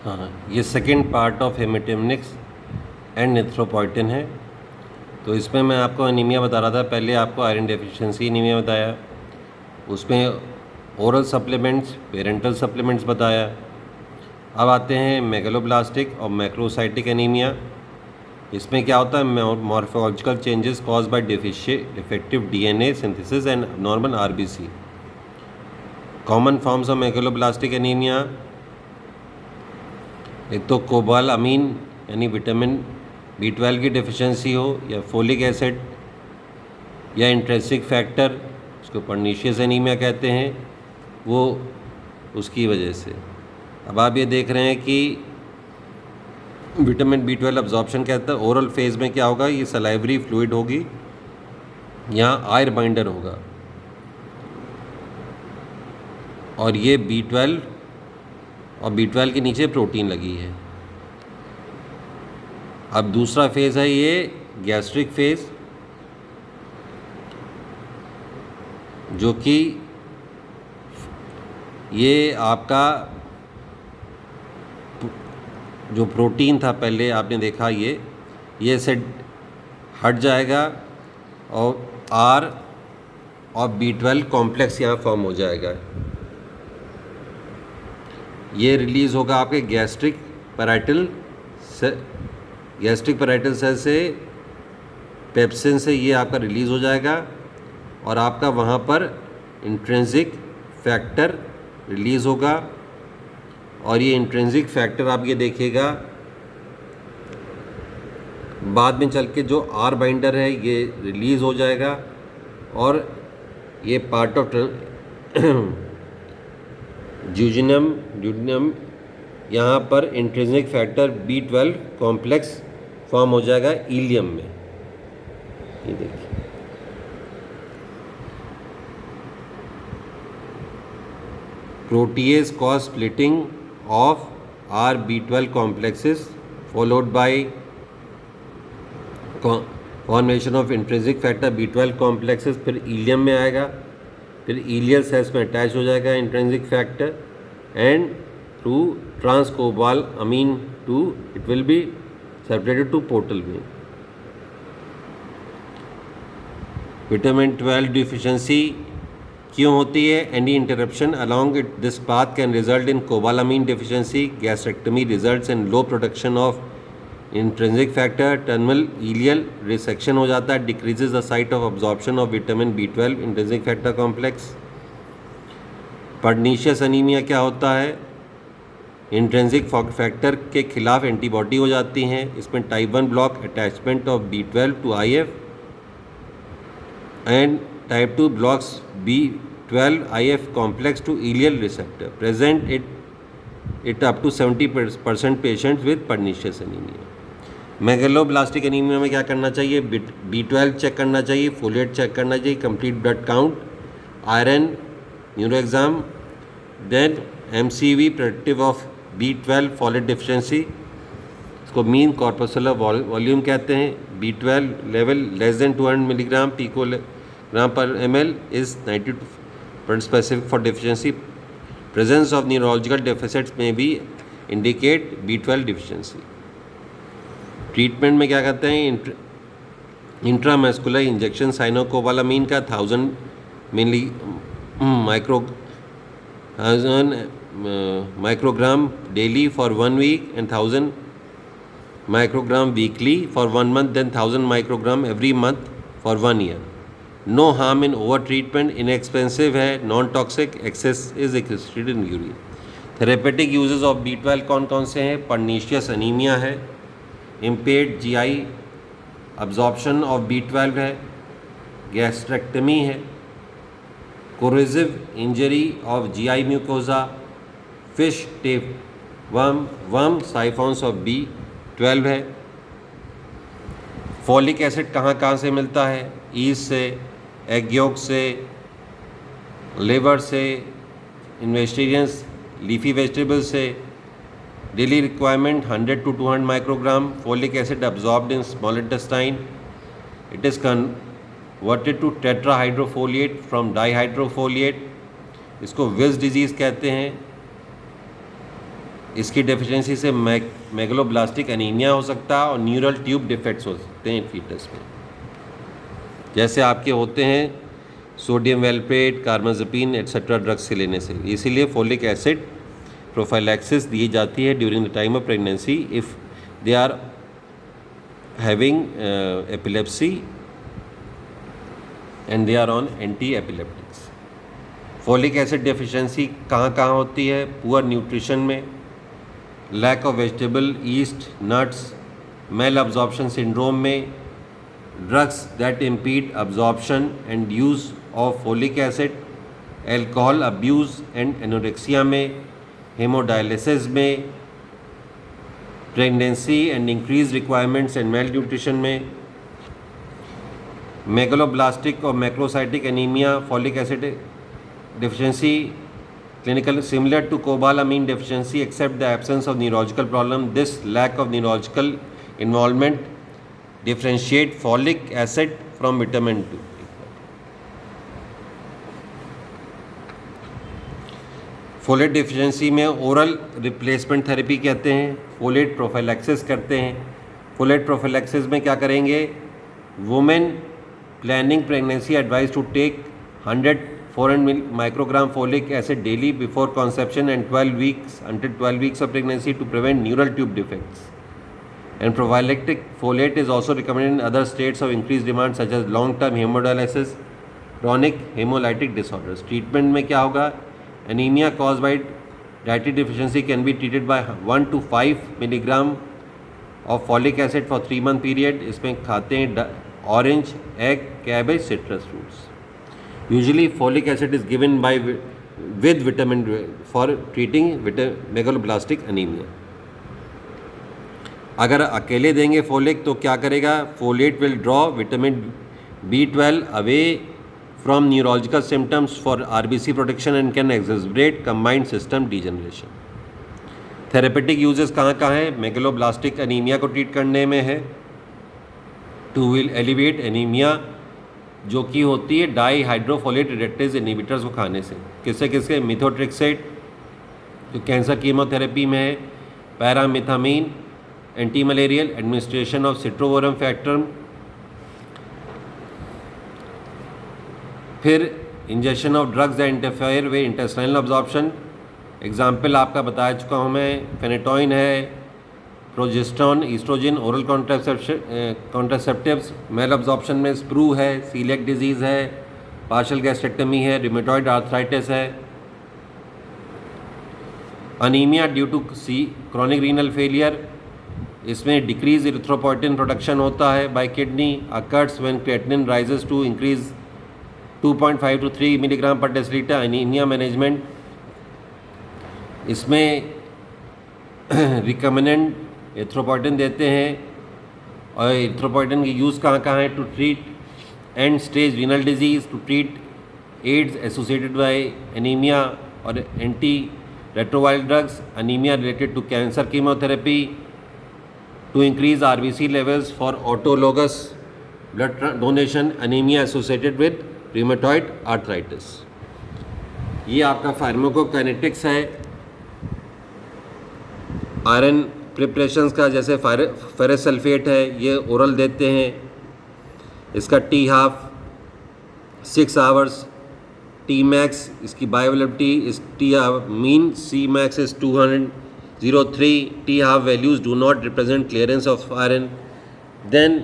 हाँ, ये second part of hematinics and erythropoietin है। तो इसमें मैं आपको एनीमिया बता रहा था। पहले आपको आयरन डेफिशिएंसी एनीमिया बताया, उसमें ओरल सप्लीमेंट्स, पेरेंटल सप्लीमेंट्स बताया। अब आते हैं मेगलोब्लास्टिक और मैक्रोसाइटिक एनीमिया। इसमें क्या होता है, morphological changes cause by defective DNA synthesis and normal RBC. Common forms of megaloblastic anaemia, एक तो कोबालामीन यानी विटामिन B12 की डेफिशिएंसी हो, या फोलिक एसिड, या इंट्रिंसिक फैक्टर, उसको पर्नीशियस एनीमिया कहते हैं, वो उसकी वजह से। अब आप ये देख रहे हैं कि विटामिन B12 अब्जॉर्प्शन कहता है, ओरल फेज में क्या होगा, ये सलाइवरी फ्लूइड होगी, यहाँ आयर बाइंडर होगा, और ये B12 और B12 के नीचे प्रोटीन लगी है। अब दूसरा फेज़ है ये गैस्ट्रिक फेज़, जो कि ये आपका जो प्रोटीन था पहले आपने देखा, ये से हट जाएगा और R और B12 कॉम्प्लेक्स यहाँ फॉर्म हो जाएगा। ये रिलीज़ होगा आपके गैस्ट्रिक पैराइटल सेल से, पेप्सिन से ये आपका रिलीज़ हो जाएगा, और आपका वहाँ पर इंट्रिंसिक फैक्टर रिलीज़ होगा। और ये इंट्रिंसिक फैक्टर आप ये देखिएगा बाद में चल के जो आर बाइंडर है ये रिलीज़ हो जाएगा, और ये पार्ट ऑफ ड्यूडिनम यहाँ पर intrinsic factor B12 complex form हो जाएगा इलियम में। ये देखिए, protease cause splitting of R-B12 complexes followed by formation of intrinsic factor B12 complexes, फिर इलियम में आएगा, फिर इलियल सेल्स में अटैच हो जाएगा intrinsic factor, and through transcobalamin to it will be separated to portal vein. Vitamin 12 deficiency क्यों होती है? Any interruption along it this path can result in cobalamin deficiency, gastrectomy results in low production of intrinsic factor, terminal ileal resection हो जाता है, decreases the site of absorption of vitamin B12 intrinsic factor complex. Pernicious anaemia क्या होता है? Intrinsic factor के खिलाफ antibody हो जाती हैं, इसमें type 1 block attachment of B12 to IF, and type 2 blocks B12 IF complex to ileal receptor, present it up to 70% patients with pernicious anaemia. Megaloblastic anaemia में क्या करना चाहिए? B12 चेक करना चाहिए, फोलेट चेक करना चाहिए, complete blood count, iron, neuro exam, then MCV predictive of B12 folate deficiency, इसको mean corpuscular volume कहते हैं। B12 level less than 200 milligram picogram per ml is 90% specific for deficiency. Presence of neurological deficits में भी indicate B12 deficiency. Treatment में क्या कहते हैं? Intramuscular injection cyanocobalamin का 1000 milli microgram daily for 1 week and 1000 microgram weekly for 1 month, then 1000 microgram every month for 1 year. No harm in over treatment, inexpensive है, non toxic, excess is excreted in urine. Therapeutic uses of B12 कौन कौन से हैं? Pernicious anaemia है, impaired GI absorption of B12 है, gastrectomy है, corrosive injury of GI mucosa, fish tapeworm siphons of B12 है। Folic acid कहाँ कहाँ से मिलता है? ईस्ट से, एग योक से, लिवर से, इन्वेजिटेरियंस लीफी वेजिटेबल से। Daily requirement 100 to 200 microgram folic acid absorbed in small intestine. It is converted to tetrahydrofoliate from dihydrofoliate. इसको विज डिजीज़ कहते हैं। इसकी डेफिशिएंसी से मेगलोब्लास्टिक एनीमिया हो सकता है और न्यूरल ट्यूब डिफेक्ट्स हो सकते हैं फीटस में, जैसे आपके होते हैं सोडियम वेलप्रेट, कार्बामाज़ेपिन एट्सेट्रा ड्रग्स से लेने से। इसीलिए फोलिक एसिड प्रोफाइलैक्सिस दी जाती है during the time of pregnancy if they are having epilepsy and they are on anti epileptics. Folic acid deficiency कहाँ कहाँ होती है? पुअर न्यूट्रिशन में, lack of vegetable, yeast, nuts, malabsorption syndrome में, drugs that impede absorption and use of folic acid, alcohol abuse and anorexia में, haemodialysis में, pregnancy and increase requirements and malnutrition में, megaloblastic और macrocytic anaemia, folic acid deficiency clinical similar to cobalamin deficiency except the absence of neurological problem. This lack of neurological involvement differentiate folic acid from vitamin 2. Folate deficiency में oral replacement therapy कहते हैं, folate prophylaxis करते हैं। Folate prophylaxis में क्या करेंगे? Women planning pregnancy advise to take 400 microgram folic acid daily before conception and 12 weeks until 12 weeks of pregnancy to prevent neural tube defects. And prophylactic folate is also recommended in other states of increased demand such as long-term hemodialysis, chronic hemolytic disorders. Treatment में क्या होगा? Anemia caused by dietary deficiency can be treated by 1 to 5 milligram of folic acid for 3-month period. इसमें खाते हैं orange, egg, cabbage, citrus fruits. Usually folic acid is given with vitamin for treating megaloblastic anemia. अगर अकेले देंगे folic तो क्या करेगा? Folate will draw vitamin B12 away from neurological symptoms for RBC protection and can exacerbate combined system degeneration. Therapeutic uses कहाँ कहाँ है? Megaloblastic anaemia को ट्रीट करने में है, टू विल एलिवेट एनीमिया जो कि होती है डाई हाइड्रोफोलेट रिडक्टेज इनहिबिटर्स को खाने से। किससे किसके? मिथोट्रिक्सेट जो कैंसर कीमोथेरेपी में है, pyrimethamine anti malarial, administration of citrovorum factor, फिर injection of drugs that interfere with intestinal absorption. Example आपका बता चुका हूँ मैं, फेनेटोइन है, progesterone, oestrogen, oral contraceptives, malabsorption में स्प्रू है, सीलिएक डिजीज़ है, पार्शियल गैस्ट्रेक्टमी है, रिमेटॉइड आर्थराइटिस है, anaemia due to chronic renal failure, इसमें डिक्रीज इरिथ्रोपोइटिन प्रोडक्शन होता है by kidney, occurs when creatinine rises to increase 2.5 to 3 milligram पर decilitre. Anaemia management, इसमें रिकमेंडेड एथ्रोपोइटिन देते हैं, और एथ्रोपोइटिन की यूज़ कहाँ कहाँ है? To treat end stage renal disease, to treat AIDS associated by anaemia, और anti retroviral drugs, anaemia related to cancer chemotherapy, to increase RBC levels for autologous blood donation, anaemia associated with rheumatoid arthritis. ये आपका pharmacokinetics है। Iron preparations का जैसे ferrous sulphate है, ये oral देते हैं, इसका T-half 6 hours, T-max इसकी बायोअवेलेबिलिटी इस mean C-max is 203, T-half values do not represent clearance of iron, then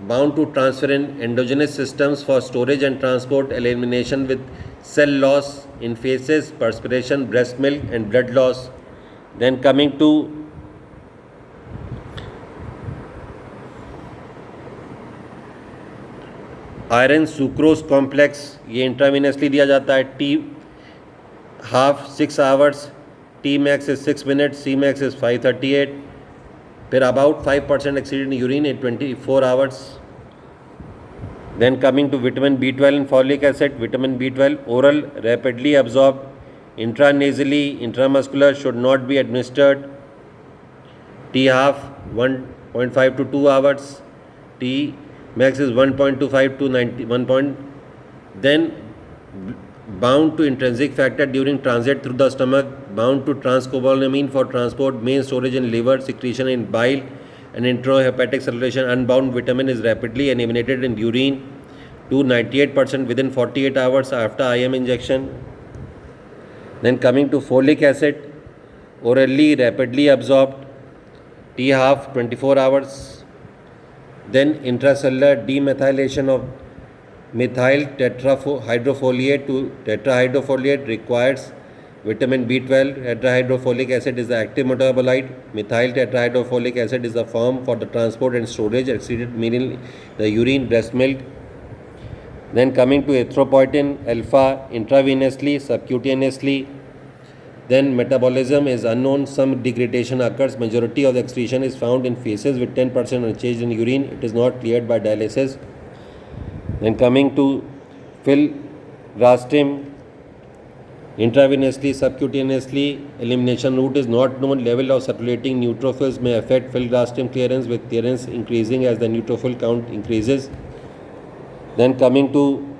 bound to transfer in endogenous systems for storage and transport, elimination with cell loss in feces, perspiration, breast milk and blood loss. Then coming to iron sucrose complex, ये intravenously दिया जाता है, T-half 6 hours, T-max is 6 minutes, C-max is 538, फिर about 5% exceeded in urine in 24 hours. Then coming to vitamin B12 and folic acid, vitamin B12 oral rapidly absorbed, intranasally, intramuscular should not be administered, T-half 1.5 to 2 hours, T-max is 1.25 to 91 point. Then bound to intrinsic factor during transit through the stomach, bound to transcobalamin for transport, main storage in liver, secretion in bile, and intrahepatic circulation. Unbound vitamin is rapidly eliminated in urine to 98% within 48 hours after IM injection. Then coming to folic acid, orally rapidly absorbed, T half 24 hours. Then intracellular demethylation of methyl tetrahydrofoliate to tetrahydrofoliate requires vitamin B12. Tetrahydrofolic acid is the active metabolite. Methyl tetrahydrofolic acid is the form for the transport and storage excreted mainly the urine, breast milk. Then coming to erythropoietin alpha intravenously, subcutaneously. Then metabolism is unknown. Some degradation occurs. Majority of the excretion is found in feces with 10% unchanged in urine. It is not cleared by dialysis. Then coming to filgrastim intravenously, subcutaneously, elimination route is not known. Level of circulating neutrophils may affect filgrastim clearance, with clearance increasing as the neutrophil count increases. Then coming to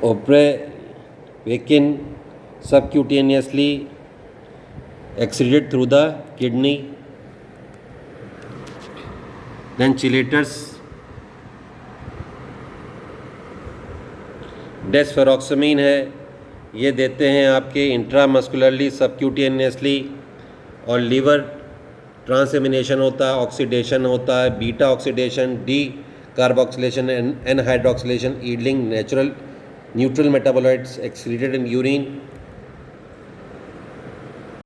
oprevecin subcutaneously excreted through the kidney. Then chelators, डेस्फेरोक्सामिन है, ये देते हैं आपके intramuscularly subcutaneously, और liver transamination होता है, oxidation होता है, beta oxidation, decarboxylation, N hydroxylation, yielding neutral metabolites excreted in urine.